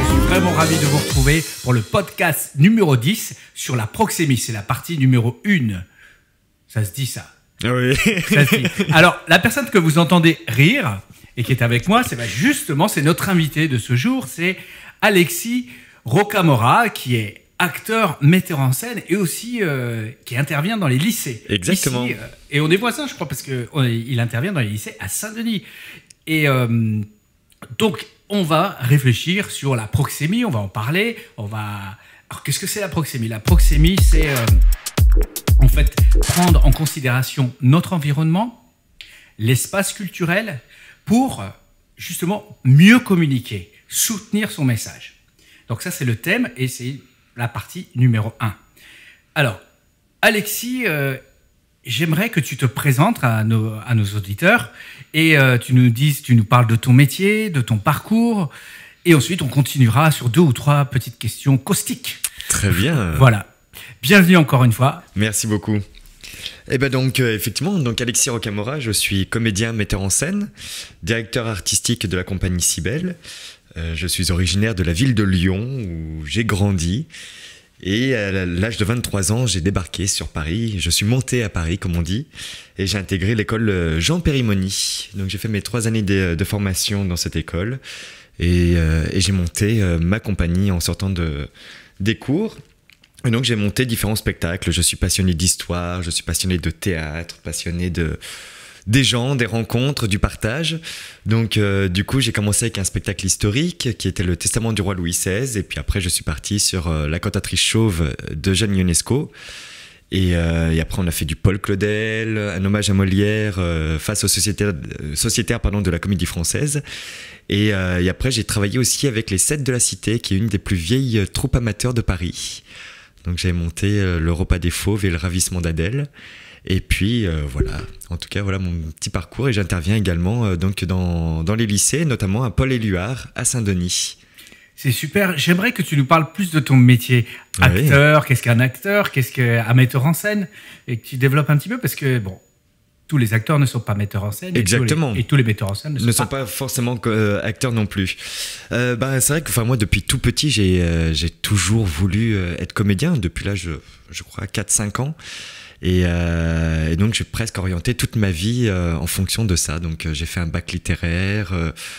je suis vraiment ravi de vous retrouver pour le podcast numéro 10 sur la proxémie. C'est la partie numéro 1. Ça se dit ça? Oui. Ça se dit. Alors, la personne que vous entendez rire et qui est avec moi, c'est justement, c'est notre invité de ce jour, c'est Alexis Rocamora, qui est acteur, metteur en scène et aussi qui intervient dans les lycées. Exactement. Ici, et on est voisins, je crois, parce qu'il intervient dans les lycées à Saint-Denis. Et donc, on va réfléchir sur la proxémie, on va en parler. Alors, qu'est-ce que c'est la proxémie? La proxémie, c'est en fait prendre en considération notre environnement, l'espace culturel, pour justement mieux communiquer, soutenir son message. Donc ça, c'est le thème et c'est la partie numéro 1. Alors, Alexis, j'aimerais que tu te présentes à nos auditeurs et tu nous parles de ton métier, de ton parcours, et ensuite on continuera sur 2 ou 3 petites questions caustiques. Très bien. Voilà. Bienvenue encore une fois. Merci beaucoup. Et ben donc effectivement, donc Alexis Rocamora, je suis comédien, metteur en scène, directeur artistique de la compagnie Cybèle. Je suis originaire de la ville de Lyon où j'ai grandi. Et à l'âge de 23 ans, j'ai débarqué sur Paris. Je suis monté à Paris, comme on dit, et j'ai intégré l'école Jean Périmoni. Donc j'ai fait mes 3 années de formation dans cette école, et j'ai monté ma compagnie en sortant des cours. Et donc j'ai monté différents spectacles. Je suis passionné d'histoire, je suis passionné de théâtre, passionné des gens, des rencontres, du partage. Donc du coup j'ai commencé avec un spectacle historique qui était le Testament du roi Louis XVI, et puis après je suis parti sur La cantatrice chauve d'Eugène Ionesco, et après on a fait du Paul Claudel, un hommage à Molière face aux sociétaires de la Comédie Française, et après j'ai travaillé aussi avec les 7 de la Cité, qui est une des plus vieilles troupes amateurs de Paris. Donc j'avais monté le Repas des Fauves et le Ravissement d'Adèle. Et puis voilà, en tout cas voilà mon petit parcours, et j'interviens également donc dans les lycées, notamment à Paul-Éluard à Saint-Denis. C'est super, j'aimerais que tu nous parles plus de ton métier. Acteur, oui. Qu'est-ce qu'un acteur, qu'est-ce qu'un metteur en scène, et que tu développes un petit peu, parce que bon, tous les acteurs ne sont pas metteurs en scène. Exactement. Et tous les metteurs en scène ne sont pas forcément acteurs non plus. C'est vrai que moi depuis tout petit j'ai toujours voulu être comédien, depuis l'âge je crois 4-5 ans. Et donc j'ai presque orienté toute ma vie en fonction de ça. Donc j'ai fait un bac littéraire,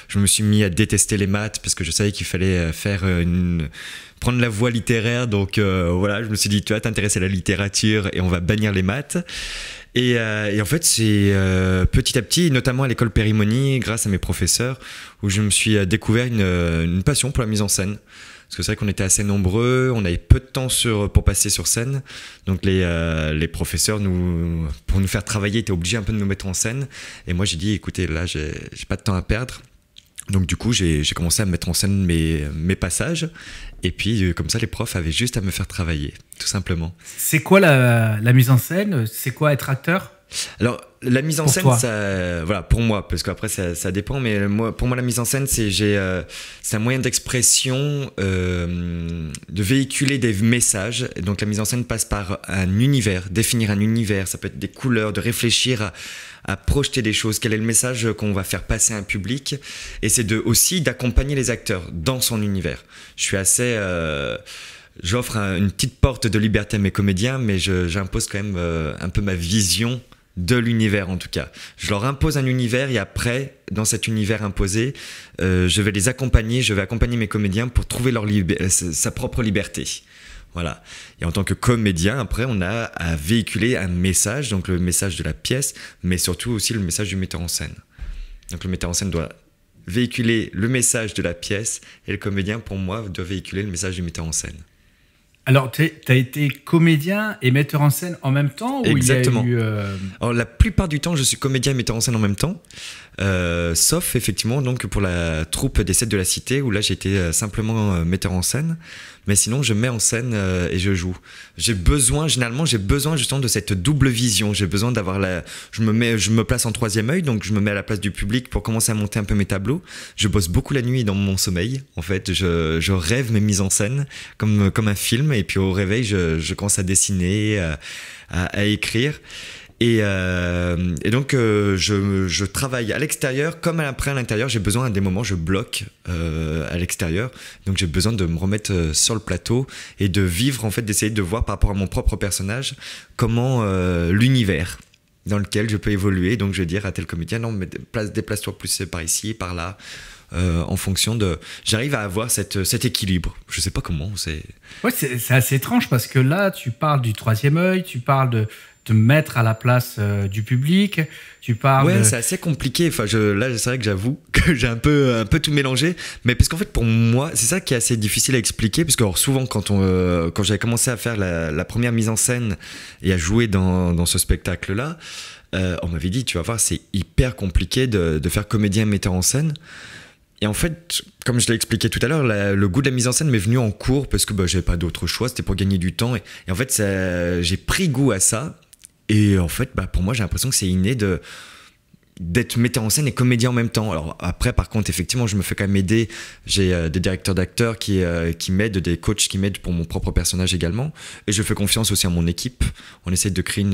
je me suis mis à détester les maths parce que je savais qu'il fallait prendre la voie littéraire. Donc voilà, je me suis dit tu vas t'intéresser à la littérature et on va bannir les maths. Et en fait c'est petit à petit, notamment à l'école Périmoni, grâce à mes professeurs, où je me suis découvert une passion pour la mise en scène. Parce que c'est vrai qu'on était assez nombreux, on avait peu de temps pour passer sur scène. Donc les professeurs, pour nous faire travailler, étaient obligés un peu de nous mettre en scène. Et moi j'ai dit, écoutez, là j'ai pas de temps à perdre. Donc du coup j'ai commencé à mettre en scène mes passages. Et puis comme ça les profs avaient juste à me faire travailler, tout simplement. C'est quoi la mise en scène? C'est quoi être acteur? Alors la mise en scène, voilà, pour moi, parce qu'après ça dépend, mais pour moi la mise en scène c'est un moyen d'expression, de véhiculer des messages. Et donc la mise en scène passe par un univers, définir un univers, ça peut être des couleurs, de réfléchir à projeter des choses, quel est le message qu'on va faire passer à un public, et c'est aussi d'accompagner les acteurs dans son univers. Je suis assez... j'offre une petite porte de liberté à mes comédiens, mais j'impose quand même un peu ma vision de l'univers en tout cas. Je leur impose un univers, et après, dans cet univers imposé, je vais les accompagner, je vais accompagner mes comédiens pour trouver sa propre liberté. Voilà. Et en tant que comédien, après, on a à véhiculer un message, donc le message de la pièce, mais surtout aussi le message du metteur en scène. Donc le metteur en scène doit véhiculer le message de la pièce, et le comédien, pour moi, doit véhiculer le message du metteur en scène. Alors, tu as été comédien et metteur en scène en même temps? Ou exactement. Il y a eu, Alors, la plupart du temps, je suis comédien et metteur en scène en même temps. Sauf, effectivement, donc, pour la troupe des 7 de la Cité, où là, j'étais simplement metteur en scène. Mais sinon, je mets en scène et je joue. Généralement, j'ai besoin justement de cette double vision. J'ai besoin d'avoir je me place en 3e œil, donc je me mets à la place du public pour commencer à monter un peu mes tableaux. Je bosse beaucoup la nuit dans mon sommeil. En fait, je rêve mes mises en scène comme un film, et puis au réveil, je commence à dessiner, à écrire. Et donc, je travaille à l'extérieur comme après à l'intérieur. J'ai besoin à des moments, je bloque à l'extérieur. Donc, j'ai besoin de me remettre sur le plateau et de vivre, en fait, d'essayer de voir par rapport à mon propre personnage comment l'univers dans lequel je peux évoluer. Donc, je vais dire à tel comédien, non, mais déplace-toi plus par ici, par là. En fonction de... J'arrive à avoir cet équilibre. Je sais pas comment, c'est... Ouais, c'est assez étrange parce que là, tu parles du troisième œil, tu parles de te mettre à la place du public, tu parles... Ouais, c'est assez compliqué. Enfin, là, c'est vrai que j'avoue que j'ai un peu tout mélangé. Mais parce qu'en fait, pour moi, c'est ça qui est assez difficile à expliquer. Parce que alors, souvent, quand j'avais commencé à faire la première mise en scène et à jouer dans ce spectacle-là, on m'avait dit, tu vas voir, c'est hyper compliqué de faire comédien et metteur en scène. Et en fait, comme je l'ai expliqué tout à l'heure, le goût de la mise en scène m'est venu en cours parce que j'avais pas d'autre choix, c'était pour gagner du temps. Et en fait, j'ai pris goût à ça. Et en fait, pour moi, j'ai l'impression que c'est inné d'être metteur en scène et comédien en même temps. Alors après, par contre, effectivement, je me fais quand même aider. J'ai des directeurs d'acteurs qui m'aident, des coachs qui m'aident pour mon propre personnage également. Et je fais confiance aussi à mon équipe. On essaie de créer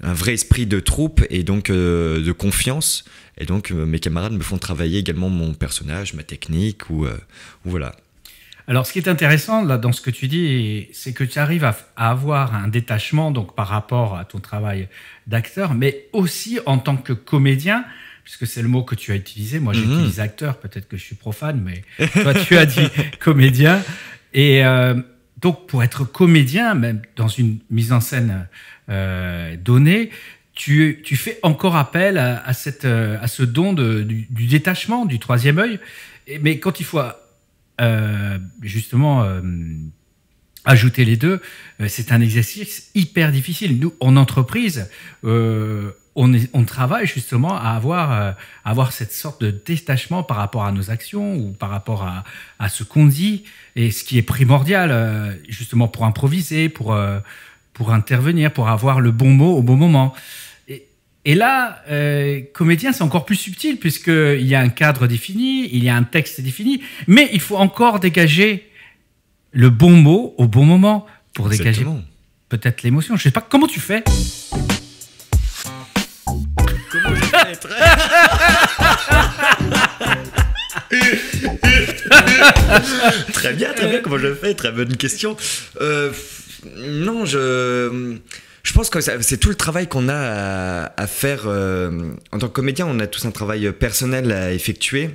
un vrai esprit de troupe et donc de confiance. Et donc, mes camarades me font travailler également mon personnage, ma technique, ou voilà. Alors, ce qui est intéressant là, dans ce que tu dis, c'est que tu arrives à avoir un détachement donc, par rapport à ton travail d'acteur, mais aussi en tant que comédien, puisque c'est le mot que tu as utilisé. Moi, j'utilise acteur, peut-être que je suis profane, mais toi, tu as dit comédien. Et donc, pour être comédien, même dans une mise en scène donnée, tu fais encore appel à ce don du détachement, du troisième œil. Mais quand il faut justement ajouter les deux, c'est un exercice hyper difficile. Nous, en entreprise, on travaille justement à avoir cette sorte de détachement par rapport à nos actions ou par rapport à ce qu'on dit. Et ce qui est primordial, justement, pour improviser, pour intervenir, pour avoir le bon mot au bon moment. Et là, comédien, c'est encore plus subtil puisqu'il y a un cadre défini, il y a un texte défini, mais il faut encore dégager le bon mot au bon moment pour dégager peut-être l'émotion. Je ne sais pas, comment tu fais ? Comment je fais Très bien, comment je fais ? Très bonne question. Non, je pense que c'est tout le travail qu'on a à faire. En tant que comédien, on a tous un travail personnel à effectuer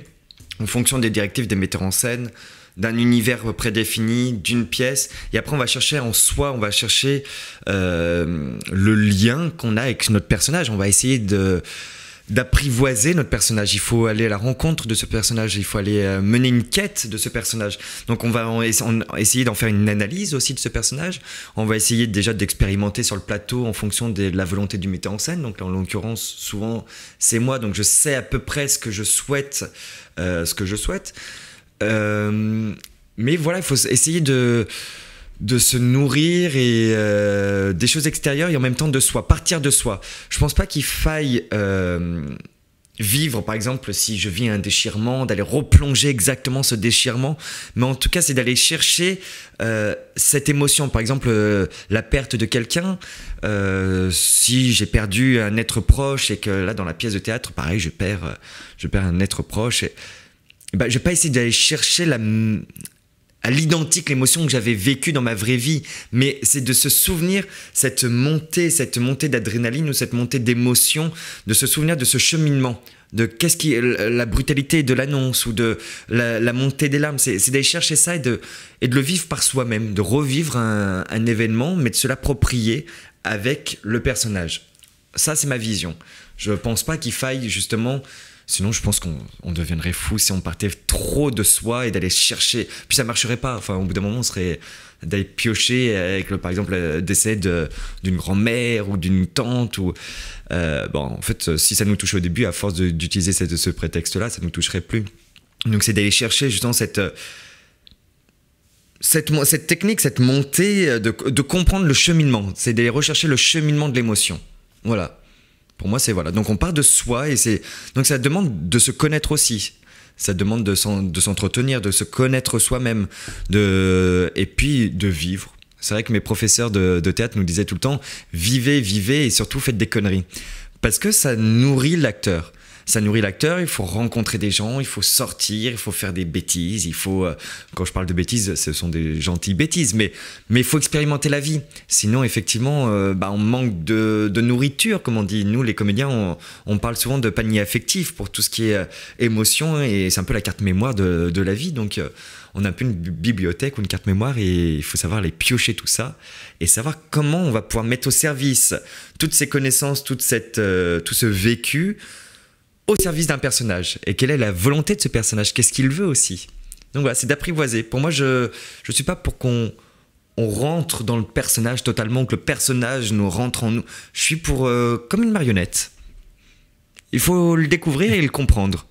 en fonction des directives des metteurs en scène, d'un univers prédéfini, d'une pièce. Et après, on va chercher en soi, on va chercher le lien qu'on a avec notre personnage. On va essayer d'apprivoiser notre personnage. Il faut aller à la rencontre de ce personnage, il faut aller mener une quête de ce personnage. Donc on va essayer d'en faire une analyse aussi de ce personnage. On va essayer déjà d'expérimenter sur le plateau en fonction de la volonté du metteur en scène. Donc là, en l'occurrence, souvent c'est moi, donc je sais à peu près ce que je souhaite. Mais voilà, il faut essayer de se nourrir et des choses extérieures et en même temps de soi, partir de soi. Je pense pas qu'il faille vivre, par exemple, si je vis un déchirement, d'aller replonger exactement ce déchirement, mais en tout cas, c'est d'aller chercher cette émotion. Par exemple, la perte de quelqu'un, si j'ai perdu un être proche et que là, dans la pièce de théâtre, pareil, je perds un être proche, et je vais pas essayer d'aller chercher à l'identique l'émotion que j'avais vécue dans ma vraie vie, mais c'est de se souvenir cette montée d'adrénaline ou cette montée d'émotion, de se souvenir de ce cheminement, de qu'est-ce qui est la brutalité de l'annonce ou de la montée des larmes, c'est d'aller chercher ça et de le vivre par soi-même, de revivre un événement, mais de se l'approprier avec le personnage. Ça, c'est ma vision. Je pense pas qu'il faille justement... Sinon, je pense qu'on deviendrait fou si on partait trop de soi et d'aller chercher. Puis ça marcherait pas. Enfin, au bout d'un moment, on serait d'aller piocher avec, par exemple, le décès d'une grand-mère ou d'une tante. En fait, si ça nous touche au début, à force d'utiliser ce prétexte-là, ça nous toucherait plus. Donc, c'est d'aller chercher justement cette technique, cette montée, de comprendre le cheminement. C'est d'aller rechercher le cheminement de l'émotion. Voilà. Pour moi, c'est voilà. Donc, on part de soi et donc ça demande de se connaître aussi. Ça demande de s'entretenir, de se connaître soi-même, et puis de vivre. C'est vrai que mes professeurs de théâtre nous disaient tout le temps vivez, vivez et surtout faites des conneries. Parce que ça nourrit l'acteur. Ça nourrit l'acteur, il faut rencontrer des gens, il faut sortir, il faut faire des bêtises, il faut... quand je parle de bêtises, ce sont des gentilles bêtises, mais il faut expérimenter la vie. Sinon, effectivement, on manque de nourriture, comme on dit. Nous, les comédiens, on parle souvent de panier affectif pour tout ce qui est émotion, et c'est un peu la carte mémoire de la vie. Donc, on a un peu une bibliothèque ou une carte mémoire, et il faut savoir les piocher tout ça, et savoir comment on va pouvoir mettre au service toutes ces connaissannes, tout ce vécu, au service d'un personnage. Et quelle est la volonté de ce personnage? Qu'est-ce qu'il veut aussi? Donc voilà, c'est d'apprivoiser. Pour moi, je suis pas pour qu'on rentre dans le personnage totalement, que le personnage nous rentre en nous. Je suis pour comme une marionnette. Il faut le découvrir et le comprendre.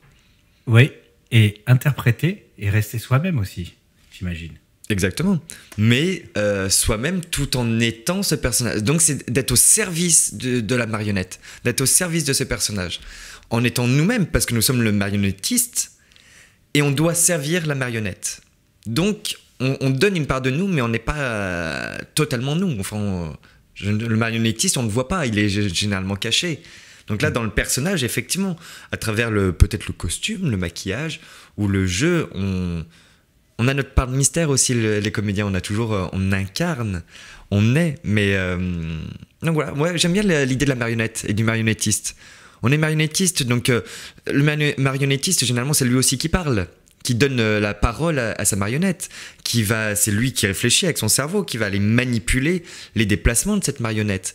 Oui, et interpréter et rester soi-même aussi, j'imagine. Exactement. Mais soi-même tout en étant ce personnage. Donc c'est d'être au service de la marionnette, d'être au service de ce personnage. En étant nous-mêmes, parce que nous sommes le marionnettiste, et on doit servir la marionnette. Donc, on donne une part de nous, mais on n'est pas totalement nous. Enfin, le marionnettiste, on ne le voit pas, il est généralement caché. Donc là, dans le personnage, effectivement, à travers peut-être le costume, le maquillage, ou le jeu, on a notre part de mystère aussi, les comédiens. On incarne, on est, mais... donc voilà, ouais, j'aime bien l'idée de la marionnette et du marionnettiste. On est marionnettiste, donc le marionnettiste, généralement, c'est lui aussi qui parle, qui donne la parole à sa marionnette, c'est lui qui réfléchit avec son cerveau, qui va aller manipuler les déplacements de cette marionnette.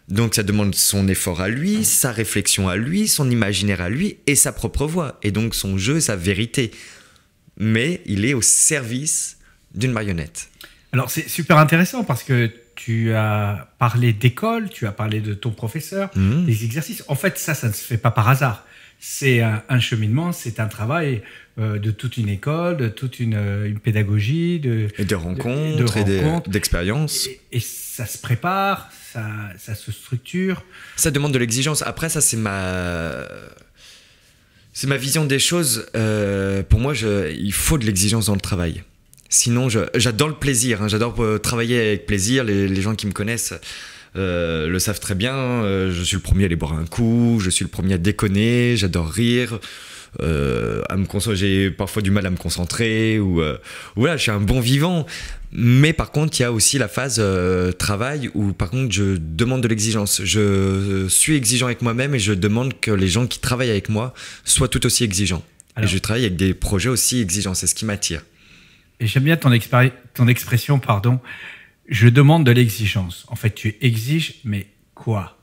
Donc ça demande son effort à lui, sa réflexion à lui, son imaginaire à lui, et sa propre voix, et donc son jeu, sa vérité. Mais il est au service d'une marionnette. Alors c'est super intéressant parce que tu as parlé d'école, tu as parlé de ton professeur, des exercices. En fait, ça ne se fait pas par hasard. C'est un cheminement, c'est un travail de toute une école, de toute une pédagogie. Et de rencontres, et d'expériences. Et ça se prépare, ça se structure. Ça demande de l'exigence. Après, ça, c'est ma vision des choses. Pour moi, il faut de l'exigence dans le travail. Sinon, j'adore le plaisir, hein, j'adore travailler avec plaisir. Les gens qui me connaissent le savent très bien. Je suis le premier à aller boire un coup, je suis le premier à déconner, j'adore rire. J'ai parfois du mal à me concentrer. Voilà, je suis un bon vivant. Mais par contre, il y a aussi la phase travail où par contre, je demande de l'exigence. Je suis exigeant avec moi-même et je demande que les gens qui travaillent avec moi soient tout aussi exigeants. Alors, et je travaille avec des projets aussi exigeants, c'est ce qui m'attire. Et j'aime bien ton expression, pardon. Je demande de l'exigence. En fait, tu exiges, mais quoi?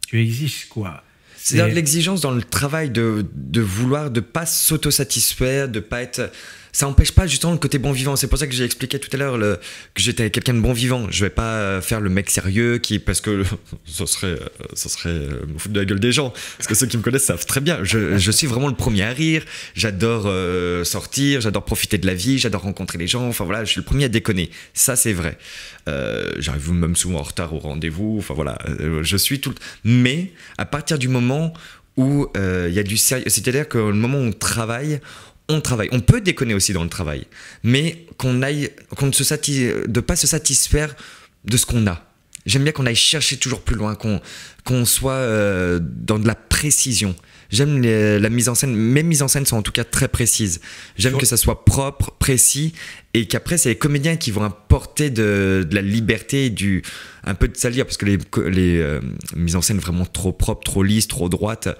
Tu exiges quoi? C'est l'exigence dans le travail de vouloir, de pas s'autosatisfaire, de pas être... Ça n'empêche pas justement le côté bon vivant. C'est pour ça que j'ai expliqué tout à l'heure que j'étais quelqu'un de bon vivant. Je vais pas faire le mec sérieux parce que ça serait me foutre de la gueule des gens. Parce que ceux qui me connaissent savent très bien. Je suis vraiment le premier à rire. J'adore sortir, j'adore profiter de la vie, j'adore rencontrer les gens. Enfin voilà, je suis le premier à déconner. Ça c'est vrai. J'arrive même souvent en retard au rendez-vous. Enfin voilà, je suis tout. Mais à partir du moment où il y a du sérieux, c'est-à-dire que le moment où on travaille. On peut déconner aussi dans le travail, mais de pas se satisfaire de ce qu'on a. J'aime bien qu'on aille chercher toujours plus loin, qu'on soit dans de la précision. J'aime la mise en scène. Mes mises en scène sont en tout cas très précises. J'aime que ça soit propre, précis, et qu'après c'est les comédiens qui vont apporter de la liberté, un peu de salir, parce que les mises en scène vraiment trop propres, trop lisses, trop droites,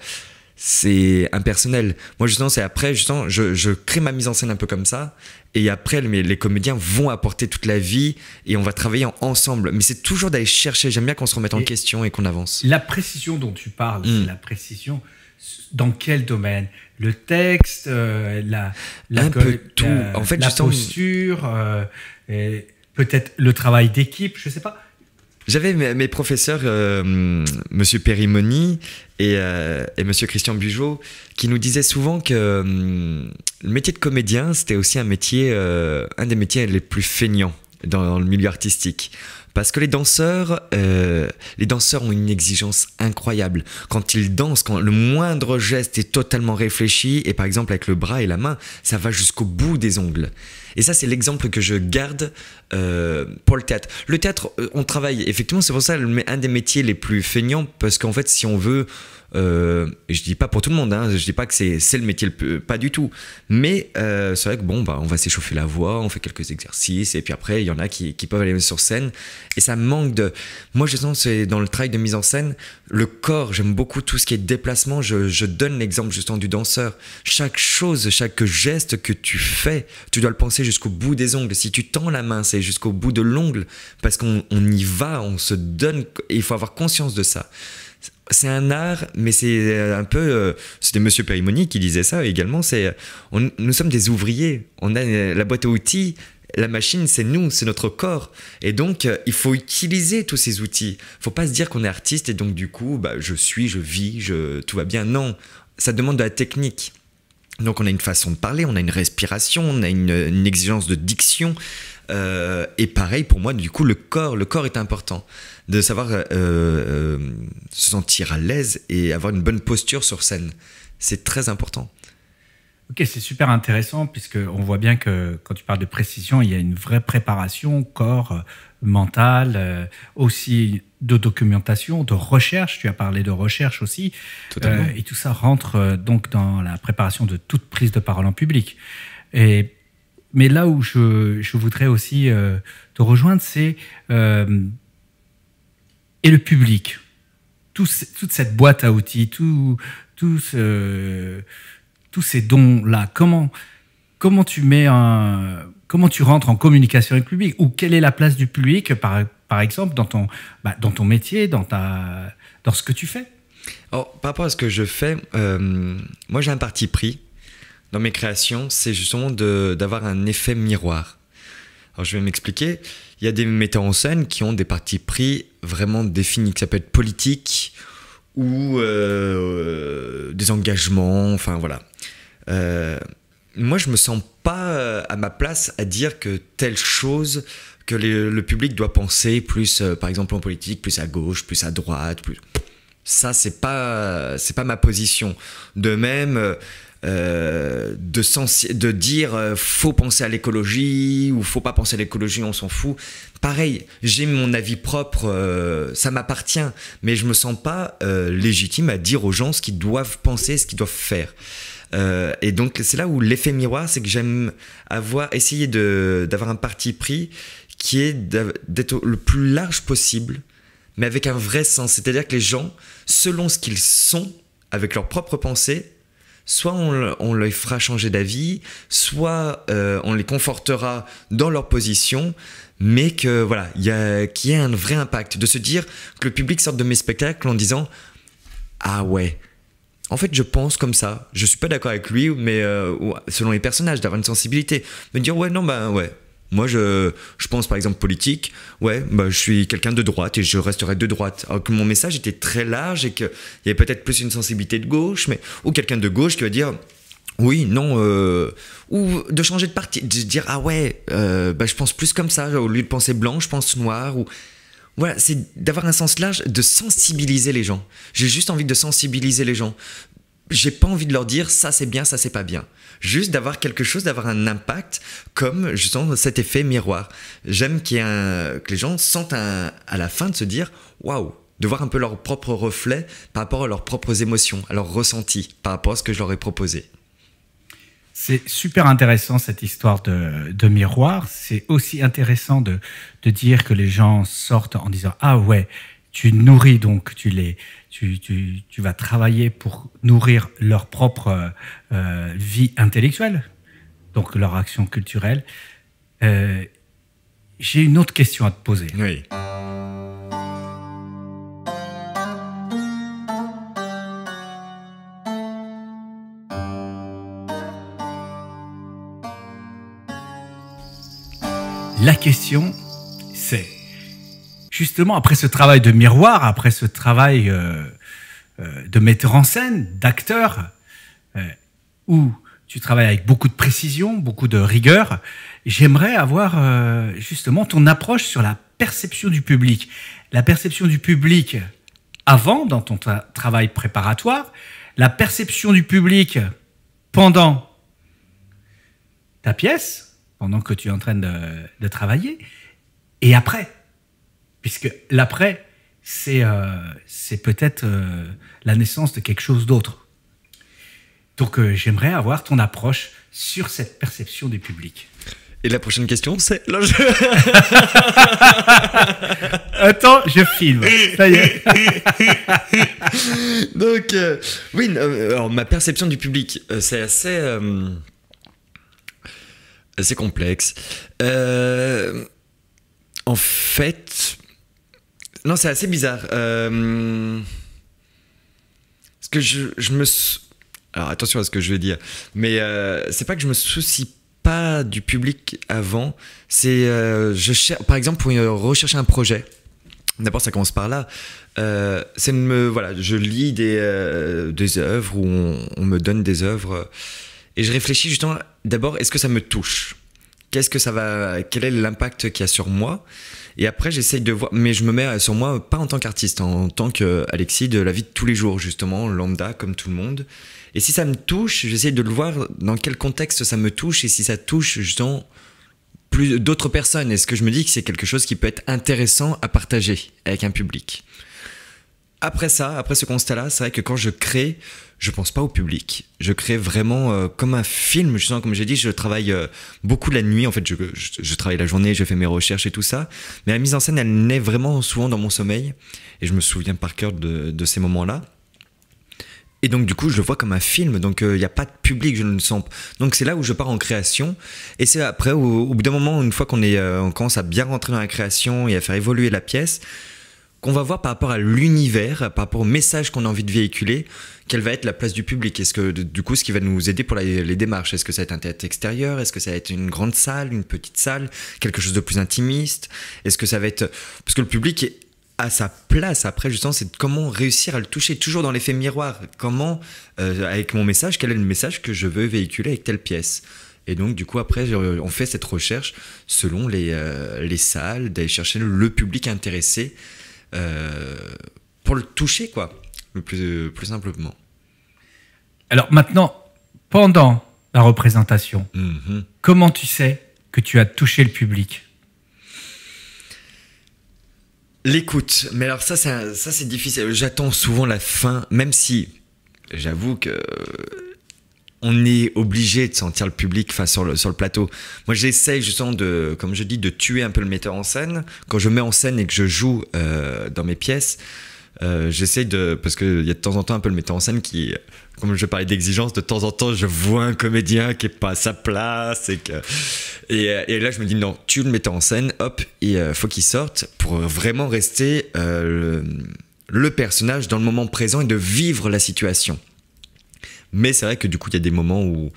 c'est impersonnel. Moi justement c'est après je crée ma mise en scène un peu comme ça, et après les comédiens vont apporter toute la vie et on va travailler ensemble, mais c'est toujours d'aller chercher. J'aime bien qu'on se remette en question et qu'on avance. La précision dont tu parles, c'est la précision dans quel domaine? Le texte, la posture, peut-être le travail d'équipe, je sais pas. J'avais mes professeurs, Monsieur Périmoni et Monsieur Christian Bugeaud, qui nous disaient souvent que le métier de comédien, c'était aussi un des métiers les plus feignants dans le milieu artistique. Parce que les danseurs ont une exigence incroyable. Quand ils dansent, quand le moindre geste est totalement réfléchi, et par exemple avec le bras et la main, ça va jusqu'au bout des ongles. Et ça, c'est l'exemple que je garde pour le théâtre. Le théâtre, on travaille, effectivement, c'est pour ça un des métiers les plus feignants, parce qu'en fait, si on veut... je dis pas pour tout le monde, hein, je dis pas que c'est le métier pas du tout, mais c'est vrai que bon, on va s'échauffer la voix, on fait quelques exercices et puis après il y en a qui peuvent aller sur scène et ça manque de... Moi je sens c'est dans le travail de mise en scène, le corps, j'aime beaucoup tout ce qui est déplacement, je donne l'exemple justement du danseur, chaque chose, chaque geste que tu fais, tu dois le penser jusqu'au bout des ongles, si tu tends la main c'est jusqu'au bout de l'ongle parce qu'on y va, on se donne et il faut avoir conscience de ça. C'est un art, mais c'est un peu... c'était Monsieur Périmoni qui disait ça également, nous sommes des ouvriers, on a la boîte à outils, la machine c'est nous, c'est notre corps. Et donc il faut utiliser tous ces outils. Il ne faut pas se dire qu'on est artiste et donc du coup, je vis, tout va bien. Non, ça demande de la technique. Donc on a une façon de parler, on a une respiration, on a une exigence de diction. Et pareil pour moi, du coup, le corps est important. De savoir se sentir à l'aise et avoir une bonne posture sur scène. C'est très important. Ok, c'est super intéressant puisqu'on voit bien que quand tu parles de précision, il y a une vraie préparation, corps, mental, aussi de documentation, de recherche. Tu as parlé de recherche aussi. Totalement. Et tout ça rentre donc dans la préparation de toute prise de parole en public. Mais là où je voudrais aussi te rejoindre, c'est... et le public, toute cette boîte à outils, tous ces dons-là, comment tu rentres en communication avec le public, ou quelle est la place du public, par exemple, dans ton métier, dans ce que tu fais? Alors, par rapport à ce que je fais, moi j'ai un parti pris dans mes créations, c'est justement d'avoir un effet miroir. Alors je vais m'expliquer. Il y a des metteurs en scène qui ont des partis pris vraiment définis, que ça peut être politique ou des engagements, enfin voilà. Moi, je me sens pas à ma place à dire que telle chose que le public doit penser plus, par exemple en politique, plus à gauche, plus à droite, plus... Ça, c'est pas ma position. De même... de dire faut penser à l'écologie ou faut pas penser à l'écologie, on s'en fout. Pareil, j'ai mon avis propre, ça m'appartient, mais je me sens pas légitime à dire aux gens ce qu'ils doivent penser, ce qu'ils doivent faire. Et donc c'est là où l'effet miroir, c'est que j'aime essayer d'avoir un parti pris qui est d'être le plus large possible, mais avec un vrai sens. C'est-à-dire que les gens, selon ce qu'ils sont, avec leurs propres pensées, soit on les fera changer d'avis, soit on les confortera dans leur position, mais que voilà, qu'il y ait un vrai impact, de se dire que le public sorte de mes spectacles en disant ah ouais, en fait je pense comme ça, je suis pas d'accord avec lui, mais selon les personnages, d'avoir une sensibilité, de dire ouais non ouais. Moi, je pense par exemple politique, je suis quelqu'un de droite et je resterai de droite. Alors que mon message était très large et qu'il y avait peut-être plus une sensibilité de gauche, ou quelqu'un de gauche qui va dire oui, non, ou de changer de parti, de dire ah ouais, je pense plus comme ça, au lieu de penser blanc, je pense noir, ou... Voilà, c'est d'avoir un sens large, de sensibiliser les gens. J'ai juste envie de sensibiliser les gens. J'ai pas envie de leur dire ça c'est bien, ça c'est pas bien. Juste d'avoir quelque chose, d'avoir un impact, comme justement cet effet miroir. J'aime que les gens sentent à la fin de se dire waouh, de voir un peu leur propre reflet par rapport à leurs propres émotions, à leurs ressentis, par rapport à ce que je leur ai proposé. C'est super intéressant cette histoire de miroir. C'est aussi intéressant de dire que les gens sortent en disant ah ouais, tu nourris donc, tu vas travailler pour nourrir leur propre vie intellectuelle, donc leur action culturelle. J'ai une autre question à te poser. Oui. La question, c'est justement après ce travail de miroir, après ce travail de metteur en scène, d'acteur, où tu travailles avec beaucoup de précision, beaucoup de rigueur, j'aimerais avoir justement ton approche sur la perception du public. La perception du public avant, dans ton travail préparatoire, la perception du public pendant ta pièce, pendant que tu es en train de travailler, et après. Puisque l'après, c'est peut-être la naissance de quelque chose d'autre. Donc j'aimerais avoir ton approche sur cette perception du public. Et la prochaine question, c'est... Attends, je filme. Ça y est. Donc, oui, alors ma perception du public, c'est assez complexe. En fait... Non, c'est assez bizarre. Parce que je me... Alors, attention à ce que je vais dire. Mais c'est pas que je me soucie pas du public avant. C'est... par exemple, pour rechercher un projet, d'abord, ça commence par là. C'est voilà, je lis des œuvres où on me donne des œuvres et je réfléchis justement, d'abord, est-ce que ça me touche ? Quel est l'impact qu'il y a sur moi ? Et après, j'essaye de voir, mais je me mets sur moi pas en tant qu'artiste, en tant qu'Alexis de la vie de tous les jours, justement, lambda, comme tout le monde. Et si ça me touche, j'essaye de le voir dans quel contexte ça me touche et si ça touche, justement, plus d'autres personnes. Est-ce que je me dis que c'est quelque chose qui peut être intéressant à partager avec un public ? Après ce constat-là, c'est vrai que quand je crée, je pense pas au public. Je crée vraiment comme un film. Justement, comme j'ai dit, je travaille beaucoup la nuit. En fait, je travaille la journée, je fais mes recherches et tout ça. Mais la mise en scène, elle naît vraiment souvent dans mon sommeil. Et je me souviens par cœur de ces moments-là. Et donc, du coup, je le vois comme un film. Donc, il n'y a pas de public, je ne le sens pas. Donc, c'est là où je pars en création. Et c'est après, au bout d'un moment, une fois on commence à bien rentrer dans la création et à faire évoluer la pièce, qu'on va voir par rapport à l'univers, par rapport au message qu'on a envie de véhiculer, quelle va être la place du public. Est-ce que, du coup, ce qui va nous aider pour les démarches, est-ce que ça va être un théâtre extérieur ? Est-ce que ça va être une grande salle, une petite salle, quelque chose de plus intimiste ? Est-ce que ça va être... Parce que le public a sa place, après, justement, c'est comment réussir à le toucher, toujours dans l'effet miroir. Comment, avec mon message, quel est le message que je veux véhiculer avec telle pièce ? Et donc, du coup, après, on fait cette recherche selon les salles, d'aller chercher le public intéressé, pour le toucher, quoi, le plus simplement. Alors maintenant, pendant la représentation, comment tu sais que tu as touché le public ? L'écoute. Mais alors ça c'est difficile. J'attends souvent la fin, même si j'avoue que on est obligé de sentir le public sur le plateau. Moi, j'essaye justement comme je dis, de tuer un peu le metteur en scène. Quand je mets en scène et que je joue dans mes pièces, j'essaye parce qu'il y a de temps en temps un peu le metteur en scène qui, comme je parlais d'exigence, de temps en temps, je vois un comédien qui est pas à sa place et là, je me dis non, tue le metteur en scène, hop, et faut qu'il sorte pour vraiment rester le personnage dans le moment présent et de vivre la situation. Mais c'est vrai que du coup, il y a des moments où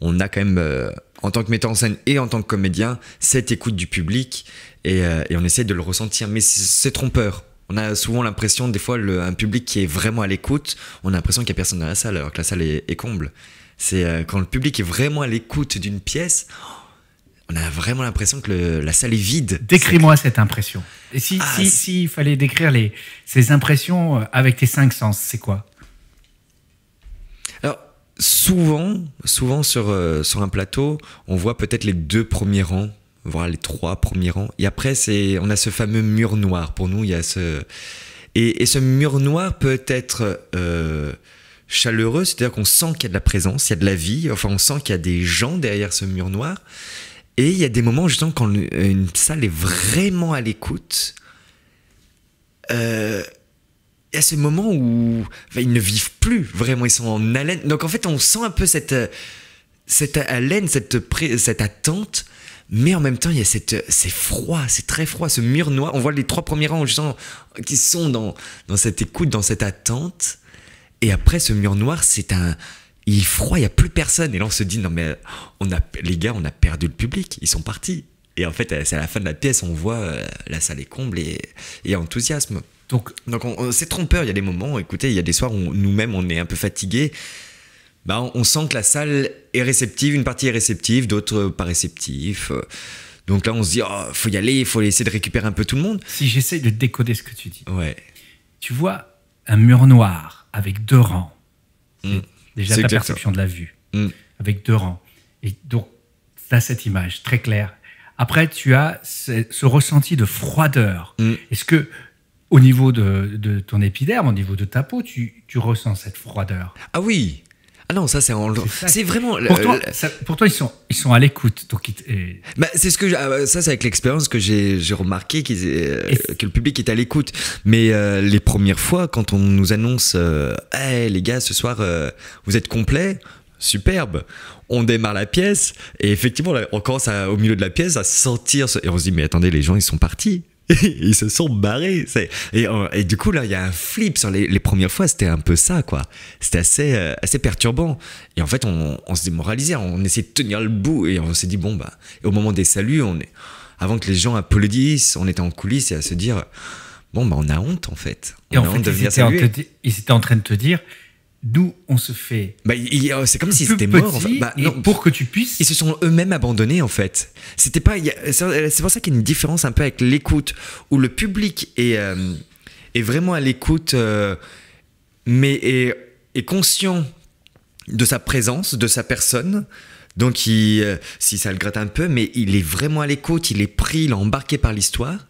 on a quand même, en tant que metteur en scène et en tant que comédien, cette écoute du public et on essaie de le ressentir. Mais c'est trompeur. On a souvent l'impression, des fois, un public qui est vraiment à l'écoute, on a l'impression qu'il n'y a personne dans la salle, alors que la salle est comble. C'est quand le public est vraiment à l'écoute d'une pièce, on a vraiment l'impression que la salle est vide. Décris-moi cette impression. Et s'il fallait décrire ces impressions avec tes 5 sens, c'est quoi ? Alors, souvent sur un plateau, on voit peut-être les 2 premiers rangs, voire les 3 premiers rangs. Et après, on a ce fameux mur noir. Pour nous, il y a et ce mur noir peut être chaleureux, c'est-à-dire qu'on sent qu'il y a de la présence, il y a de la vie. Enfin, on sent qu'il y a des gens derrière ce mur noir. Et il y a des moments, justement, quand une salle est vraiment à l'écoute, il y a ce moment où ils ne vivent plus, vraiment, ils sont en haleine. Donc en fait, on sent un peu cette haleine, cette attente, mais en même temps, il y a c'est froid, c'est très froid, ce mur noir. On voit les 3 premiers rangs, justement, qui sont dans cette écoute, dans cette attente. Et après, ce mur noir, il est froid, il n'y a plus personne. Et là, on se dit, non mais, les gars, on a perdu le public, ils sont partis. Et en fait, c'est à la fin de la pièce, on voit la salle est comble et enthousiasme. Donc c'est trompeur, il y a des moments, écoutez, il y a des soirs où nous-mêmes on est un peu fatigués, on sent que la salle est réceptive, une partie est réceptive, d'autres pas réceptifs. Donc là on se dit, faut y aller, il faut essayer de récupérer un peu tout le monde. Si j'essaye de décoder ce que tu dis, ouais. Tu vois un mur noir avec 2 rangs, c'est déjà ta perception de la vue, avec 2 rangs. Et donc as cette image très claire. Après, tu as ce ressenti de froideur. Est-ce que, au niveau de ton épiderme, au niveau de ta peau, tu ressens cette froideur? Ah oui. Ah non, ça c'est vraiment. Pour toi, ils sont à l'écoute. Donc, bah, c'est ce que ça, c'est avec l'expérience que j'ai remarqué que le public est à l'écoute. Mais les premières fois, quand on nous annonce, hey, les gars, ce soir, vous êtes complets, superbe. On démarre la pièce et effectivement, là, on commence au milieu de la pièce à sentir et on se dit, mais attendez, les gens, ils sont partis. Ils se sont barrés. Et du coup, là, il y a un flip sur les premières fois. C'était un peu ça, quoi. C'était assez perturbant. Et en fait, on se démoralisait. On essayait de tenir le bout. Et on s'est dit, bon, bah, et au moment des saluts, avant que les gens applaudissent, on était en coulisses et à se dire, bon, bah, on a honte, en fait. Et en fait, ils étaient en train de te dire, nous, on se fait. Bah, c'est comme s'ils étaient morts. En fait. Bah, non, pour que tu puisses. Ils se sont eux-mêmes abandonnés, en fait. C'était pas. C'est pour ça qu'il y a une différence un peu avec l'écoute, où le public est vraiment à l'écoute, mais est conscient de sa présence, de sa personne. Donc, si ça le gratte un peu, mais il est vraiment à l'écoute, il est pris, il est embarqué par l'histoire.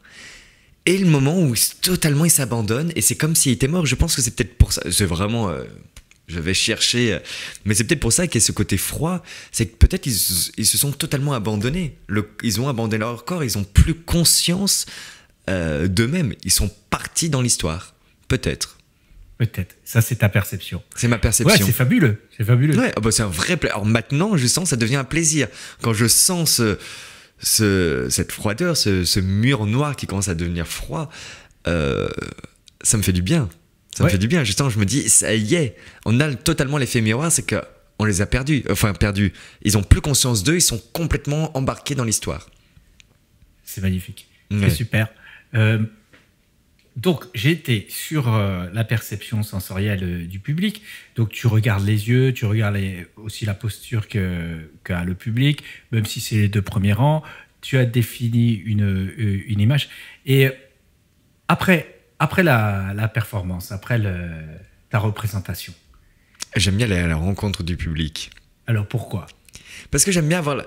Et le moment où totalement il s'abandonne, et c'est comme s'il était mort. Je pense que c'est peut-être pour ça. C'est vraiment. Je vais chercher, mais c'est peut-être pour ça qu'il y a ce côté froid, c'est que peut-être ils se sont totalement abandonnés. Ils ont abandonné leur corps, ils n'ont plus conscience d'eux-mêmes. Ils sont partis dans l'histoire, peut-être. Peut-être. Ça, c'est ta perception. C'est ma perception. Ouais, c'est fabuleux. C'est fabuleux. Ouais, bah c'est un vrai plaisir. Alors maintenant, je sens, ça devient un plaisir. Quand je sens cette froideur, ce mur noir qui commence à devenir froid, ça me fait du bien. Ça me fait du bien. Justement, je me dis, ça y est, on a totalement l'effet miroir, c'est qu'on les a perdus. Enfin, perdus. Ils n'ont plus conscience d'eux, ils sont complètement embarqués dans l'histoire. C'est magnifique. C'est super. Donc, j'ai été sur la perception sensorielle du public. Donc, tu regardes les yeux, tu regardes aussi la posture qu'a le public, même si c'est les deux premiers rangs. Tu as défini une image. Et après la performance, après ta représentation. J'aime bien aller à la rencontre du public. Alors pourquoi? Parce que j'aime bien avoir...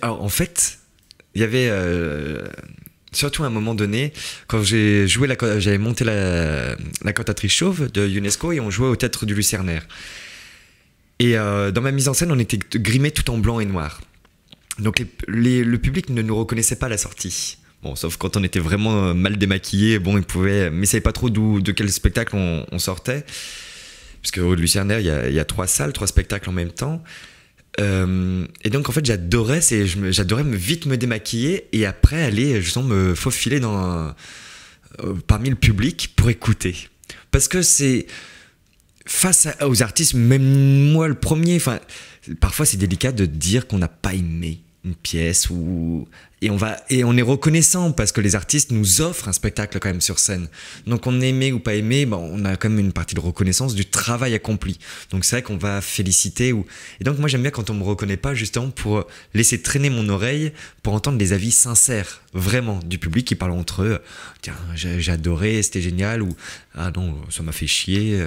Alors en fait, il y avait... surtout à un moment donné, quand j'avais monté la cantatrice chauve de UNESCO et on jouait au théâtre du Lucernaire. Et dans ma mise en scène, on était grimés tout en blanc et noir. Donc le public ne nous reconnaissait pas à la sortie. Bon, sauf quand on était vraiment mal démaquillé, bon, ils pouvaient, mais ils savaient pas trop de quel spectacle on sortait. Parce qu'au Lucernaire, il y a 3 salles, 3 spectacles en même temps. Et donc, en fait, j'adorais vite me démaquiller et après aller, justement, me faufiler parmi le public pour écouter. Parce que c'est face aux artistes, même moi le premier, parfois c'est délicat de dire qu'on n'a pas aimé une pièce et on est reconnaissant parce que les artistes nous offrent un spectacle quand même sur scène. Donc on aimé ou pas aimé, on a quand même une partie de reconnaissance du travail accompli. Donc c'est vrai qu'on va féliciter et donc moi j'aime bien quand on me reconnaît pas, justement pour laisser traîner mon oreille pour entendre des avis sincères vraiment du public qui parlent entre eux. Tiens, j'ai adoré, c'était génial, ou ah non, ça m'a fait chier,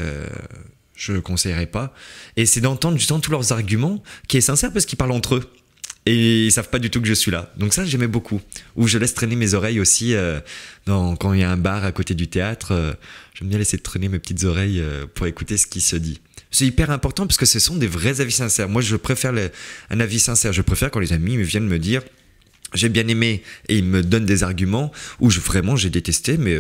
je ne conseillerais pas. Et c'est d'entendre justement tous leurs arguments qui est sincère parce qu'ils parlent entre eux. Et ils savent pas du tout que je suis là. Donc ça, j'aimais beaucoup. Ou je laisse traîner mes oreilles aussi quand il y a un bar à côté du théâtre. J'aime bien laisser traîner mes petites oreilles pour écouter ce qui se dit. C'est hyper important parce que ce sont des vrais avis sincères. Moi, je préfère un avis sincère. Je préfère quand les amis viennent me dire j'ai bien aimé et ils me donnent des arguments où vraiment j'ai détesté, mais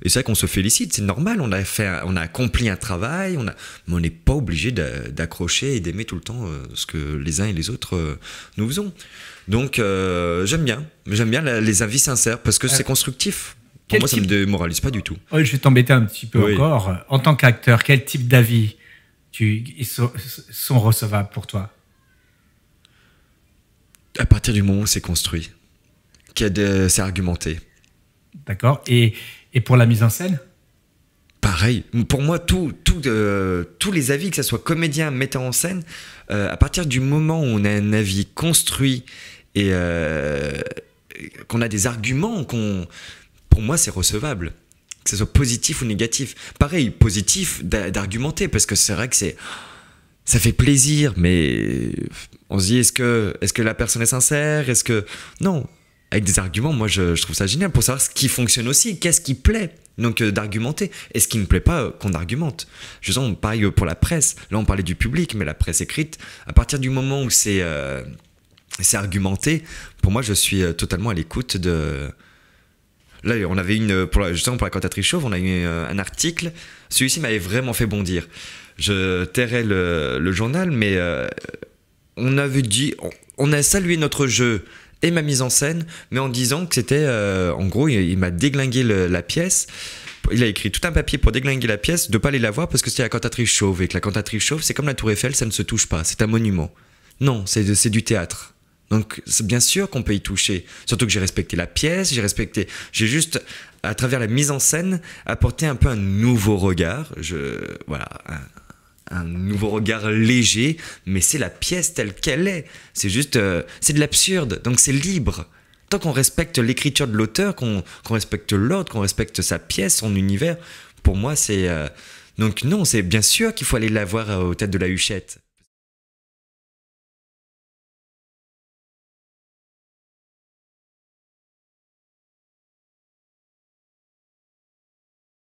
et c'est vrai qu'on se félicite, c'est normal, on a accompli un travail, mais on n'est pas obligé d'accrocher et d'aimer tout le temps ce que les uns et les autres nous faisons. Donc j'aime bien les avis sincères parce que c'est constructif. Pour moi, ça me démoralise pas du tout. Je vais t'embêter un petit peu encore. En tant qu'acteur, quel type d'avis ils sont recevables pour toi? À partir du moment où c'est construit, c'est argumenté. D'accord. Et pour la mise en scène? Pareil. Pour moi, tous les avis, que ce soit comédien, metteur en scène, à partir du moment où on a un avis construit et qu'on a des arguments, pour moi, c'est recevable. Que ce soit positif ou négatif. Pareil, positif d'argumenter, parce que c'est vrai que ça fait plaisir, mais on se dit, est-ce que la personne est sincère? Est-ce que... Non, avec des arguments, moi je trouve ça génial pour savoir ce qui fonctionne aussi, qu'est-ce qui plaît. Donc d'argumenter. Et ce qui ne plaît pas, qu'on argumente. Je sens pareil pour la presse. Là, on parlait du public, mais la presse écrite, à partir du moment où c'est argumenté, pour moi, je suis totalement à l'écoute de... Là, on avait justement pour la cantatrice chauve, on a eu un article. Celui-ci m'avait vraiment fait bondir. Je tairai le journal, mais on avait dit... On a salué notre jeu et ma mise en scène, mais en disant que c'était... en gros, il m'a déglingué la pièce. Il a écrit tout un papier pour déglinguer la pièce, de ne pas aller la voir parce que c'était la cantatrice chauve. Et que la cantatrice chauve, c'est comme la Tour Eiffel, ça ne se touche pas. C'est un monument. Non, c'est du théâtre. Donc, c'est bien sûr qu'on peut y toucher. Surtout que j'ai respecté la pièce, j'ai juste, à travers la mise en scène, apporté un peu un nouveau regard. Voilà, un nouveau regard léger, mais c'est la pièce telle qu'elle est. C'est juste, c'est de l'absurde, donc c'est libre. Tant qu'on respecte l'écriture de l'auteur, qu'on respecte l'autre, qu'on respecte sa pièce, son univers, pour moi c'est... Donc non, c'est bien sûr qu'il faut aller la voir aux têtes de la Huchette.